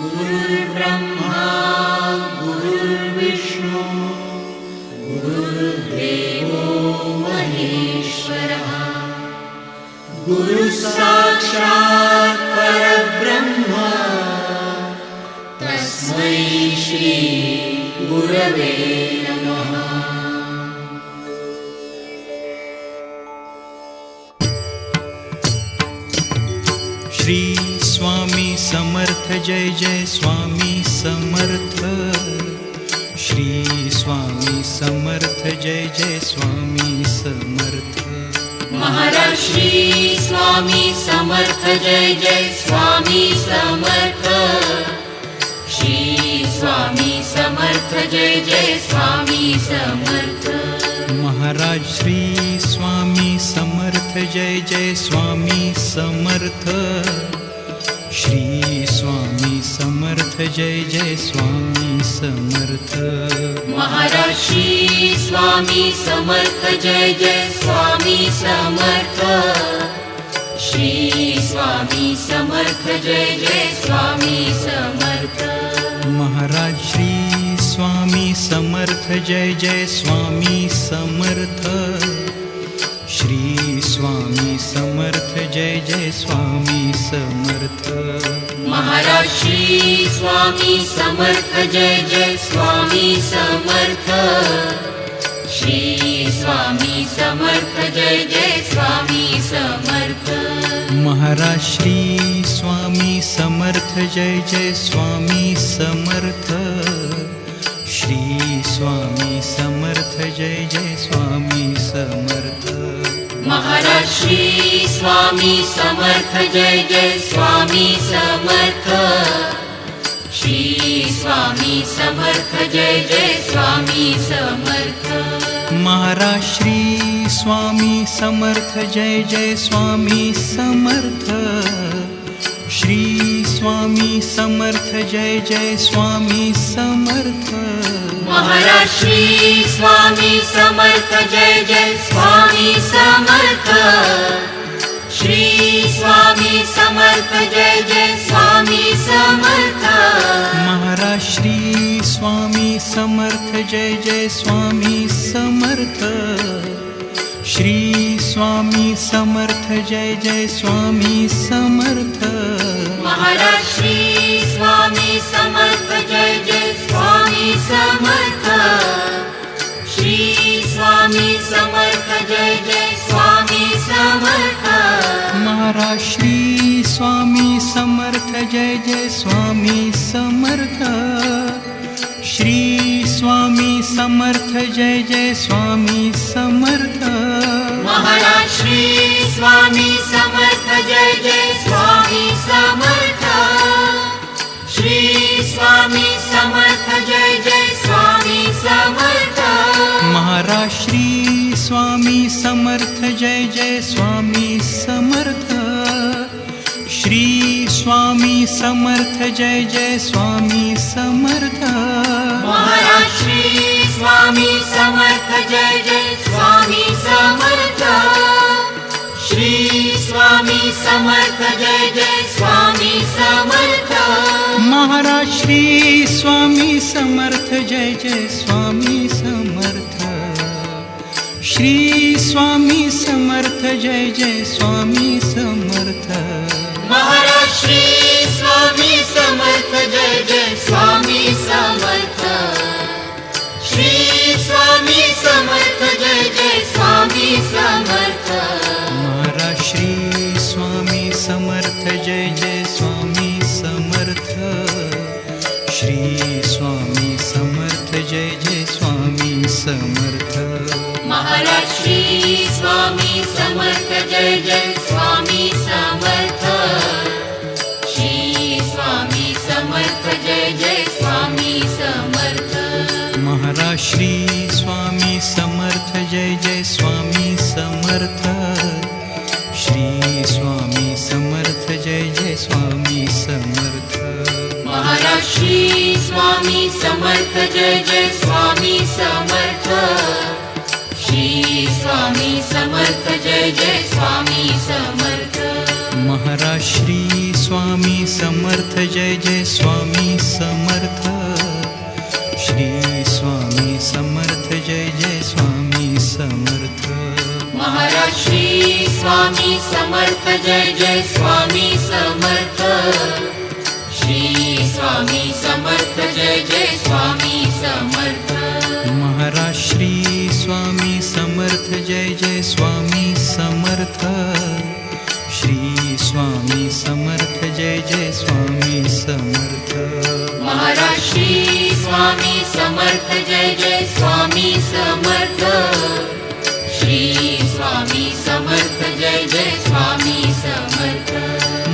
गुरुर्ब्रह्मा गुरुर्विष्णु गुरुर्देवो महेश्वरः गुरुसाक्षात् परब्रह्म तस्मै श्री गुरवे नमः। श्री स्वामी समर्थ जय जय स्वामी समर्थ। श्री स्वामी समर्थ जय जय स्वामी समर्थ। महाराज श्री स्वामी समर्थ जय जय स्वामी समर्थ। श्री स्वामी समर्थ जय जय स्वामी समर्थ। महाराज श्री स्वामी समर्थ जय जय स्वामी समर्थ। श्री स्वामी समर्थ जय जय स्वामी समर्थ। महाराज श्री स्वामी समर्थ जय जय स्वामी समर्थ। श्री स्वामी समर्थ जय जय स्वामी समर्थ। महाराज श्री स्वामी समर्थ जय जय स्वामी समर्थ। श्री स्वामी समर्थ जय जय स्वामी समर्थ। महाराज श्री स्वामी समर्थ जय जय स्वामी समर्थ। श्री स्वामी समर्थ जय जय स्वामी समर्थ। महाराज श्री स्वामी समर्थ जय जय स्वामी समर्थ। श्री स्वामी समर्थ जय जय स्वामी समर्थ। महाराज श्री स्वामी समर्थ जय जय स्वामी समर्थ। श्री स्वामी समर्थ जय जय स्वामी समर्थ। महाराज श्री स्वामी समर्थ जय जय स्वामी समर्थ। श्री स्वामी समर्थ जय जय स्वामी समर्थ। महाराज श्री स्वामी समर्थ जय जय स्वामी समर्थ। श्री स्वामी समर्थ जय जय स्वामी समर्थ। महाराज श्री स्वामी समर्थ जय जय स्वामी समर्थ। श्री स्वामी समर्थ जय जय स्वामी समर्थ। महाराज श्री स्वामी समर्थ जय जय स्वामी समर्थ। श्री स्वामी समर्थ जय जय स्वामी समर्थ। महाराज श्री स्वामी समर्थ जय जय स्वामी समर्थ। श्री स्वामी समर्थ जय जय स्वामी समर्थ। महाराज श्री स्वामी समर्थ जय जय स्वामी समर्थ। श्री स्वामी समर्थ जय जय स्वामी समर्थ। महाराज श्री स्वामी समर्थ जय जय स्वामी समर्थ। श्री स्वामी समर्थ जय जय स्वामी समर्थ। महाराज श्री स्वामी समर्थ जय जय स्वामी समर्थ। श्री स्वामी समर्थ जय जय स्वामी समर्थ। महाराज श्री स्वामी समर्थ जय जय स्वामी समर्थ। श्री स्वामी समर्थ जय जय स्वामी समर्थ। महाराज श्री स्वामी समर्थ जय जय स्वामी समर्थ। श्री स्वामी समर्थ जय जय स्वामी समर्थ। महाराज श्री स्वामी समर्थ जय जय स्वामी समर्थ। श्री स्वामी समर्थ जय जय स्वामी समर्थ। महाराज श्री स्वामी समर्थ जय जय स्वामी समर्थ। श्री स्वामी समर्थ जय जय स्वामी समर्थ। महाराज श्री स्वामी समर्थ जय जय स्वामी समर्थ। श्री स्वामी समर्थ जय जय स्वामी समर्थ। महाराज श्री स्वामी समर्थ जय जय स्वामी समर्थ। श्री समर्थ महाराज श्री स्वामी समर्थ जय जय स्वामी समर्थ श्री स्वामी समर्थ जय जय स्वामी समर्थ महाराज श्री स्वामी समर्थ जय जय स्वामी समर्थ श्री स्वामी समर्थ जय जय स्वामी समर्थ महाराज श्री स्वामी समर्थ जय जय स्वामी समर्थ श्री स्वामी समर्थ जय जय स्वामी समर्थ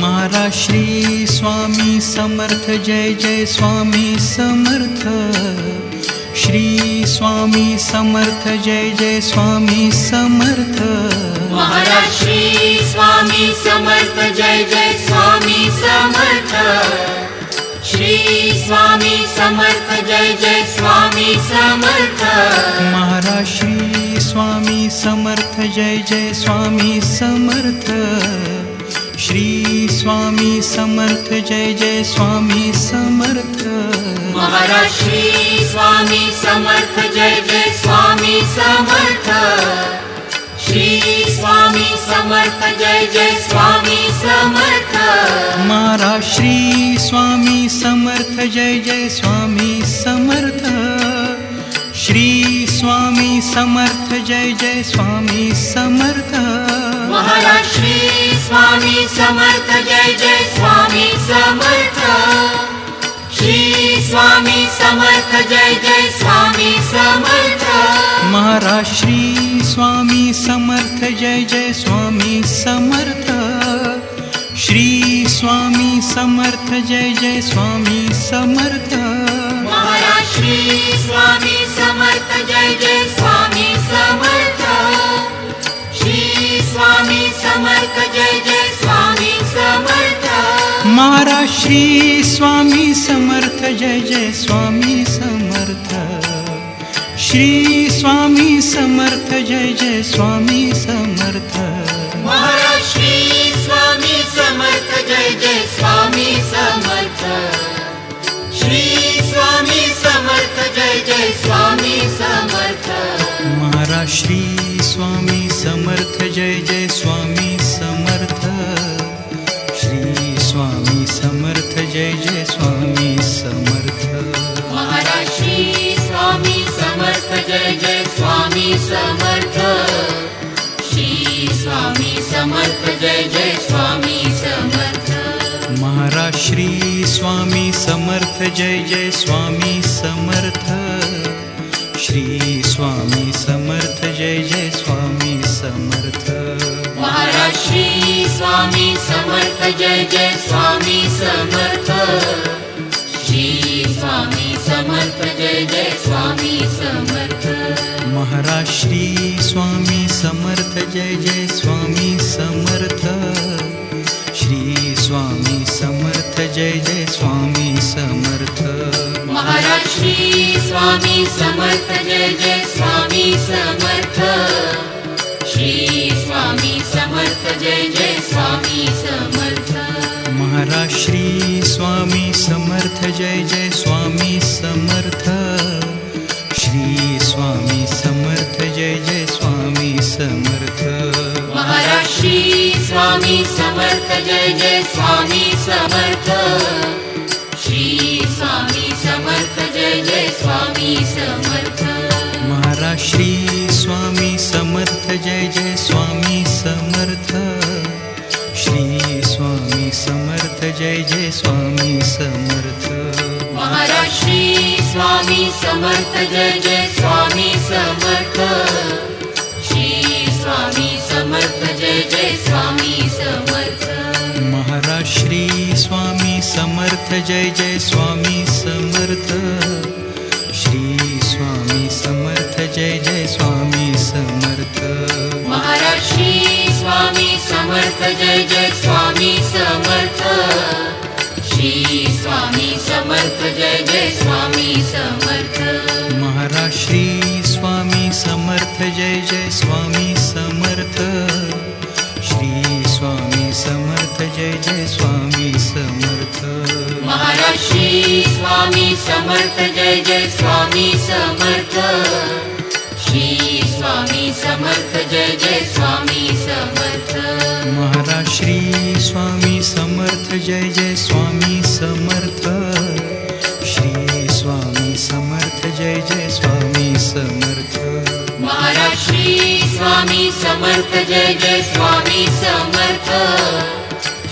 महाराज श्री स्वामी समर्थ जय जय स्वामी समर्थ श्री स्वामी समर्थ जय जय स्वामी समर्थ महाराज श्री स्वामी समर्थ जय जय स्वामी समर्थ श्री स्वामी समर्थ जय जय स्वामी समर्थ महाराज श्री स्वामी समर्थ जय जय स्वामी समर्थ श्री स्वामी समर्थ जय जय स्वामी समर्थ महाराज श्री स्वामी समर्थ जय जय स्वामी समर्थ श्री स्वामी समर्थ जय जय स्वामी समर्थ महाराज श्री स्वामी समर्थ जय जय स्वामी समर्थ श्री स्वामी समर्थ जय जय स्वामी समर्थ महाराज श्री स्वामी समर्थ जय जय स्वामी समर्थ श्री स्वामी समर्थ जय जय स्वामी समर्थ महाराज श्री स्वामी समर्थ जय जय स्वामी समर्थ श्री स्वामी समर्थ जय जय स्वामी समर्थ महाराज श्री स्वामी समर्थ जय जय स्वामी समर्थ श्री स्वामी समर्थ जय जय स्वामी समर्थ महाराज श्री स्वामी समर्थ जय जय स्वामी समर्थ श्री स्वामी समर्थ जय जय स्वामी समर्थ महाराज श्री स्वामी समर्थ जय जय स्वामी समर्थ श्री स्वामी समर्थ जय जय स्वामी समर्थ महाराज श्री स्वामी समर्थ जय जय स्वामी समर्थ श्री स्वामी समर्थ जय जय स्वामी समर्थ महाराज श्री स्वामी समर्थ जय जय स्वामी समर्थ श्री स्वामी समर्थ जय जय स्वामी समर्थ महाराज श्री स्वामी समर्थ जय जय स्वामी समर्थ श्री स्वामी समर्थ जय जय स्वामी समर्थ महाराज श्री स्वामी समर्थ जय जय स्वामी समर्थ श्री स्वामी समर्थ जय जय स्वामी समर्थ महाराज श्री स्वामी समर्थ जय जय स्वामी समर्थ श्री स्वामी समर्थ जय जय स्वामी समर्थ महाराज श्री स्वामी समर्थ जय जय स्वामी समर्थ श्री स्वामी समर्थ जय जय स्वामी समर्थ महाराज श्री स्वामी समर्थ जय जय स्वामी समर्थ श्री स्वामी समर्थ जय जय स्वामी समर्थ महाराज श्री स्वामी समर्थ जय जय स्वामी समर्थ श्री स्वामी समर्थ जय जय स्वामी समर्थ महाराज श्री स्वामी समर्थ जय जय स्वामी समर्थ श्री स्वामी समर्थ जय जय स्वामी समर्थ महाराज श्री स्वामी समर्थ जय जय स्वामी समर्थ श्री स्वामी समर्थ जय जय स्वामी समर्थ महाराज श्री स्वामी समर्थ जय जय स्वामी समर्थ श्री स्वामी समर्थ जय जय स्वामी समर्थ महाराज श्री स्वामी समर्थ जय जय स्वामी समर्थ श्री स्वामी समर्थ जय जय स्वामी समर्थ महाराज श्री स्वामी समर्थ जय जय स्वामी समर्थ श्री स्वामी समर्थ जय जय स्वामी समर्थ महाराज श्री स्वामी समर्थ जय जय स्वामी समर्थ श्री जय जय स्वामी समर्थ. महाराज श्री स्वामी समर्थ जय जय स्वामी समर्थ. श्री स्वामी समर्थ जय जय स्वामी समर्थ. महाराज श्री स्वामी समर्थ जय जय स्वामी समर्थ. श्री स्वामी समर्थ जय जय स्वामी समर्थ. महाराज श्री स्वामी समर्थ जय जय स्वामी समर्थ.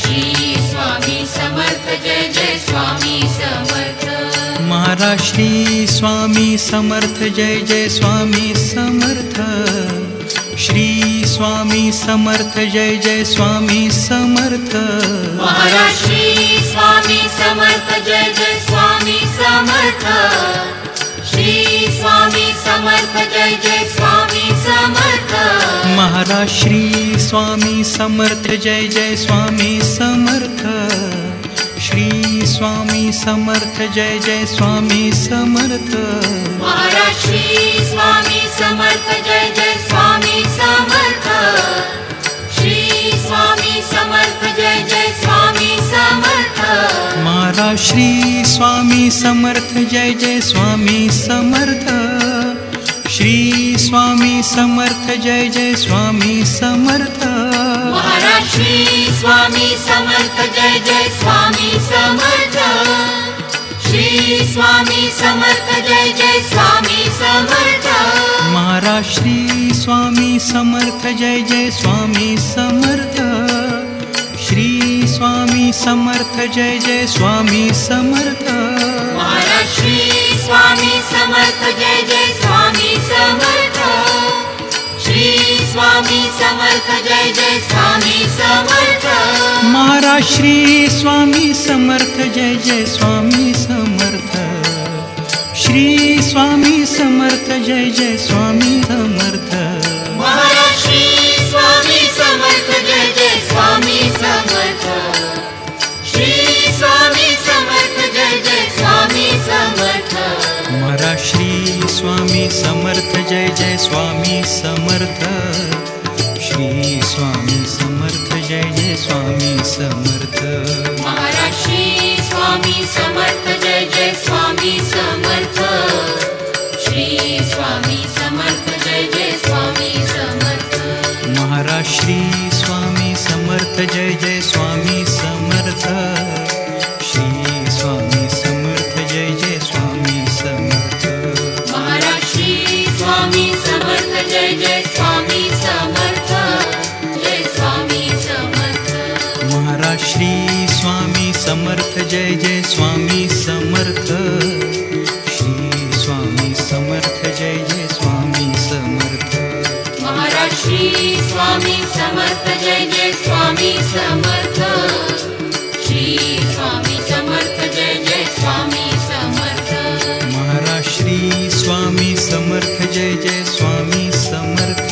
श्री स्वामी समर्थ जय जय स्वामी समर्थ. महाराज श्री स्वामी समर्थ जय जय स्वामी समर्थ. श्री स्वामी समर्थ जय जय स्वामी समर्थ. महाराज श्री स्वामी समर्थ जय जय स्वामी समर्थ. श्री स्वामी समर्थ जय जय स्वामी समर्थ. महाराज श्री स्वामी समर्थ जय जय स्वामी समर्थ. श्री स्वामी समर्थ जय जय स्वामी समर्थ. महाराज श्री स्वामी समर्थ जय जय स्वामी समर्थ. श्री स्वामी समर्थ जय जय स्वामी समर्थ. महाराज श्री स्वामी समर्थ जय जय स्वामी समर्थ. श्री स्वामी समर्थ जय जय स्वामी समर्थ. महाराज श्री स्वामी समर्थ जय जय स्वामी समर्थ. श्री स्वामी समर्थ जय जय स्वामी समर्थ. महाराज श्री स्वामी समर्थ जय जय स्वामी समर्थ. श्री स्वामी समर्थ जय जय स्वामी समर्थ. महाराज श्री स्वामी समर्थ जय जय स्वामी समर्थ. श्री स्वामी समर्थ जय जय स्वामी समर्थ. महाराज श्री स्वामी समर्थ जय जय स्वामी समर्थ. श्री स्वामी समर्थ जय जय स्वामी समर्थ. महाराज श्री स्वामी समर्थ जय जय स्वामी समर्थ. श्री स्वामी समर्थ जय जय स्वामी समर्थ. महाराज श्री स्वामी समर्थ जय जय स्वामी समर्थ. श्री स्वामी समर्थ जय जय स्वामी समर्थ. महाराज श्री स्वामी समर्थ जय जय स्वामी समर्थ. श्री स्वामी समर्थ जय जय स्वामी समर्थ. महाराज श्री स्वामी समर्थ जय जय स्वामी समर्थ. श्री स्वामी समर्थ जय जय स्वामी समर्थ. महाराज श्री स्वामी समर्थ जय जय स्वामी समर्थ. जय स्वामी समर्थ. महाराज श्री स्वामी समर्थ जय जय स्वामी समर्थ. श्री स्वामी समर्थ जय जय स्वामी समर्थ. महाराज श्री स्वामी समर्थ जय जय स्वामी समर्थ. श्री स्वामी समर्थ जय जय स्वामी समर्थ. महाराज श्री स्वामी समर्थ जय जय स्वामी समर्थ.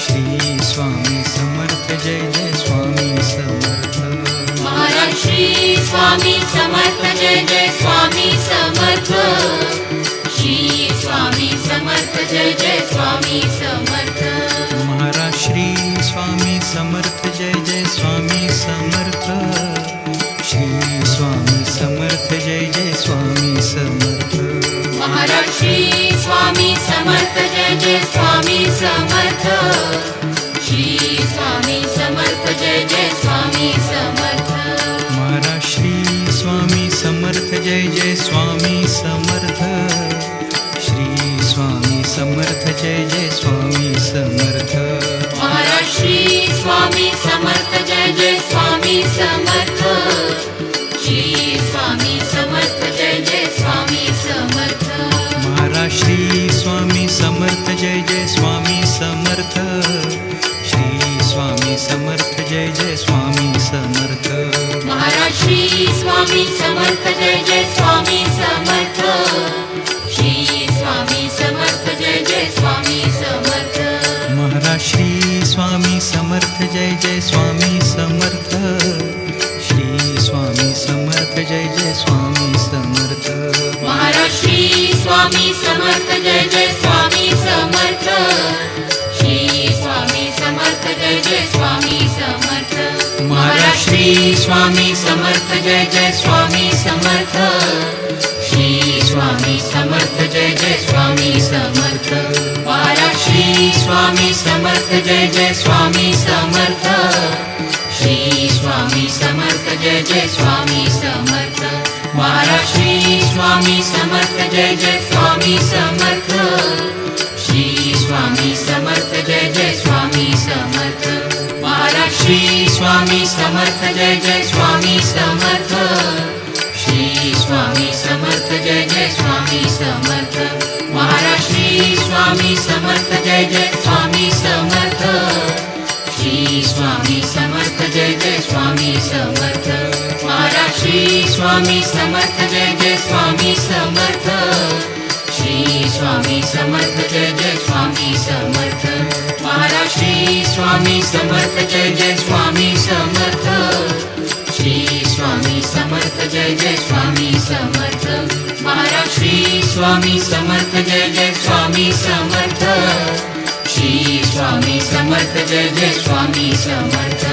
श्री स्वामी समर्थ जय जय स्वामी समर्थ. महाराज श्री स्वामी समर्थ जय जय स्वामी समर्थ. श्री स्वामी समर्थ जय जय स्वामी समर्थ. महाराज श्री स्वामी समर्थ जय जय स्वामी समर्थ. श्री स्वामी समर्थ जय जय स्वामी समर्थ. महाराज श्री स्वामी समर्थ जय जय स्वामी समर्थ. श्री स्वामी समर्थ जय जय स्वामी समर्थ. महाराज श्री स्वामी समर्थ जय जय स्वामी समर्थ. श्री स्वामी समर्थ जय जय स्वामी समर्थ. महाराज श्री स्वामी समर्थ जय जय स्वामी समर्थ. श्री स्वामी समर्थ जय जय स्वामी समर्थ. महाराज श्री स्वामी समर्थ जय जय स्वामी समर्थ. श्री स्वामी समर्थ जय जय स्वामी समर्थ. महाराज श्री स्वामी समर्थ जय जय स्वामी समर्थ. श्री स्वामी समर्थ जय जय स्वामी समर्थ. महाराज श्री स्वामी समर्थ जय जय स्वामी समर्थ. श्री स्वामी समर्थ जय जय स्वामी समर्थ. महाराज श्री स्वामी समर्थ जय जय स्वामी समर्थ. श्री स्वामी समर्थ जय जय स्वामी समर्थ. महाराज श्री स्वामी समर्थ जय जय स्वामी समर्थ श्री स्वामी समर्थ जय जय स्वामी समर्थ महाराज श्री स्वामी समर्थ जय जय स्वामी समर्थ श्री स्वामी समर्थ जय जय स्वामी समर्थ महाराज श्री स्वामी समर्थ जय जय स्वामी समर्थ श्री स्वामी समर्थ जय जय स्वामी समर्थ महाराज श्री स्वामी समर्थ जय जय स्वामी समर्थ श्री स्वामी समर्थ जय जय स्वामी समर्थ महाराज श्री स्वामी समर्थ जय जय स्वामी समर्थ श्री स्वामी समर्थ जय जय स्वामी समर्थ महाराज श्री स्वामी समर्थ जय जय स्वामी समर्थ श्री स्वामी समर्थ जय जय स्वामी समर्थ महाराज श्री स्वामी समर्थ जय जय स्वामी समर्थ श्री स्वामी समर्थ जय जय स्वामी समर्थ महाराज श्री स्वामी समर्थ जय जय स्वामी समर्थ श्री स्वामी समर्थ जय जय स्वामी समर्थ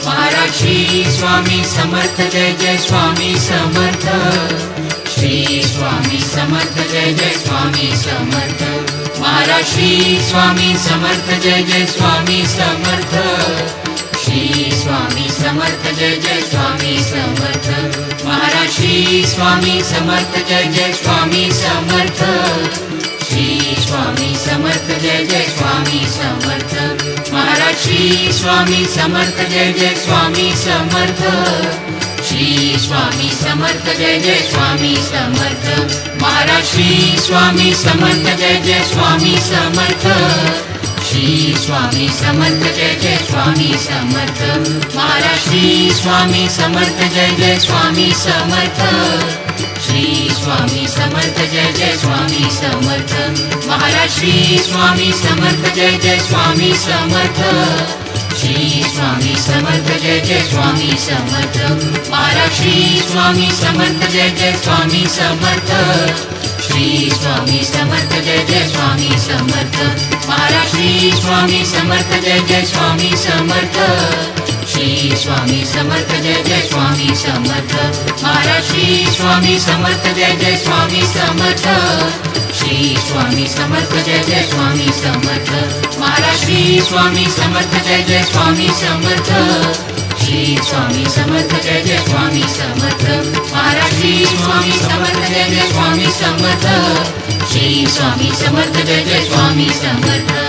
महाराज श्री स्वामी समर्थ जय जय स्वामी समर्थ श्री स्वामी समर्थ जय जय स्वामी समर्थ महाराज श्री स्वामी समर्थ जय जय स्वामी समर्थ श्री स्वामी समर्थ जय जय स्वामी समर्थ महाराज श्री स्वामी समर्थ जय जय स्वामी समर्थ श्री स्वामी समर्थ जय जय स्वामी समर्थ महाराज श्री स्वामी समर्थ जय जय स्वामी समर्थ श्री स्वामी समर्थ जय जय स्वामी समर्थ महाराज श्री स्वामी समर्थ जय जय स्वामी समर्थ श्री स्वामी समर्थ जय जय स्वामी समर्थ महाराज श्री स्वामी समर्थ जय जय स्वामी समर्थ श्री स्वामी समर्थ जय जय स्वामी समर्थ महाराज श्री स्वामी समर्थ जय जय स्वामी समर्थ श्री स्वामी समर्थ जय जय स्वामी समर्थ महाराज श्री स्वामी समर्थ जय जय स्वामी समर्थ श्री स्वामी समर्थ जय जय स्वामी समर्थ महाराज श्री स्वामी समर्थ जय जय स्वामी समर्थ श्री स्वामी समर्थ जय जय स्वामी समर्थ महाराज श्री स्वामी समर्थ जय जय स्वामी समर्थ श्री स्वामी समर्थ जय जय स्वामी समर्थ महाराज श्री स्वामी समर्थ जय जय स्वामी समर्थ श्री स्वामी समर्थ जय जय स्वामी समर्थ महाराज श्री स्वामी समर्थ जय जय स्वामी समर्थ श्री स्वामी समर्थ जय जय स्वामी समर्थ